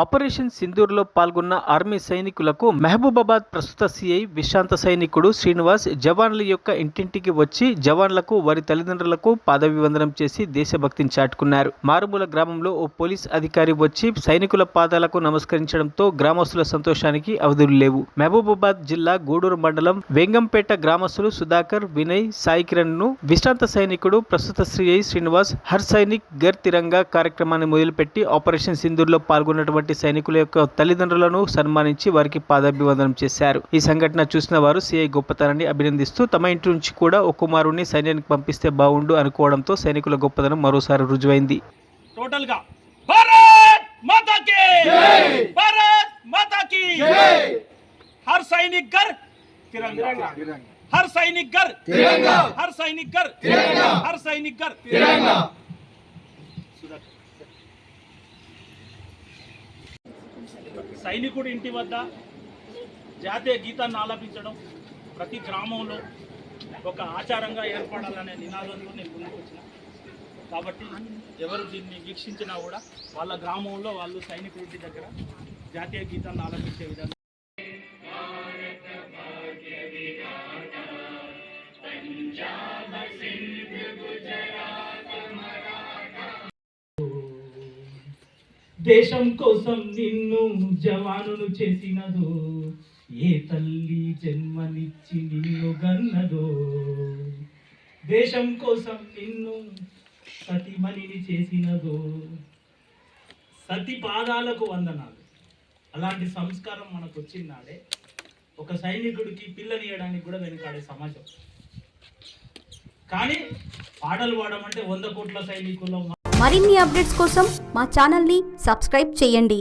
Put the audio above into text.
Operation సింధూర్లో పాల్గొన్న army సైనికులకు మహబూబాబాద్ ప్రస్తుత సిఐ విశ్రాంత సైనికుడు శ్రీనివాస్ జవాన్ల యొక్క ఇంటింటికి వచ్చి జవాన్లకు వారి తల్లిదండ్రులకు పాదాభివందనం చేసి దేశభక్తిని చాటుకున్నారు. మారుమూల గ్రామంలో ఓ పోలీస్ అధికారి వచ్చి సైనికుల పాదాలకు నమస్కరించడంతో గ్రామస్తుల సంతోషానికి అవధులు లేవు. మహబూబాబాద్ జిల్లా గూడూరు మండలం వెంగంపేట గ్రామస్తులు సుధాకర్, వినయ్, సాయి కిరణ్ ను విశ్రాంత సైనికుడు ప్రస్తుత సిఐ శ్రీనివాస్ హర్ సైనిక్ గర్ తిరంగా కార్యక్రమాన్ని మొదలుపెట్టి ఆపరేషన్ సింధూర్లో పాల్గొన్నటువంటి సైనికుల యొక్క తల్లిదండ్రులను సన్మానించి వారికి పాదాభివందనం చేశారు. ఈ సంఘటన చూసిన వారు సిఐ గొప్పతనాన్ని అభినందిస్తూ తమ ఇంటి నుంచి కూడా ఒక కుమారుణ్ణి సైన్యానికి పంపిస్తే బాగుండు అనుకోవడంతో సైనికుల గొప్పతనం మరోసారి రుజువైంది. టోటల్ గా భారత్ మాతా కీ జై, భారత్ మాతా కీ జై. హర్ సైనిక్ గర్ తిరంగా, హర్ సైనిక్ గర్ తిరంగా, హర్ సైనిక్ గర్ తిరంగా, హర్ సైనిక్ గర్ తిరంగా. సైనికుడి ఇంటి వద్ద జాతీయ గీతాన్ని ఆలపించడం ప్రతి గ్రామంలో ఒక ఆచారంగా ఏర్పడాలనే నినాదంతో నేను ముందుకు వచ్చిన. కాబట్టి ఎవరు దీన్ని వీక్షించినా కూడా వాళ్ళ గ్రామంలో వాళ్ళు సైనికుడి ఇంటి దగ్గర జాతీయ గీతాన్ని ఆలపించే విధంగా దేశం కోసం నిన్ను జవానును చేసినదో, ఏ తల్లి జన్మనిచ్చి నిన్ను గన్నదో. దేశం కోసం నిన్ను సతిమణిని చేసినదో, సతి పాదాలకు వందనాలు. అలాంటి సంస్కారం మనకు వచ్చినాడే ఒక సైనికుడికి పిల్లనియడానికి కూడా వెనుకాడే సమాజం. కానీ పాటలు పాడమంటే 100 కోట్ల సైనికుల్లో మరిన్ని అప్డేట్స్ కోసం మా ఛానల్ని సబ్స్క్రైబ్ చేయండి.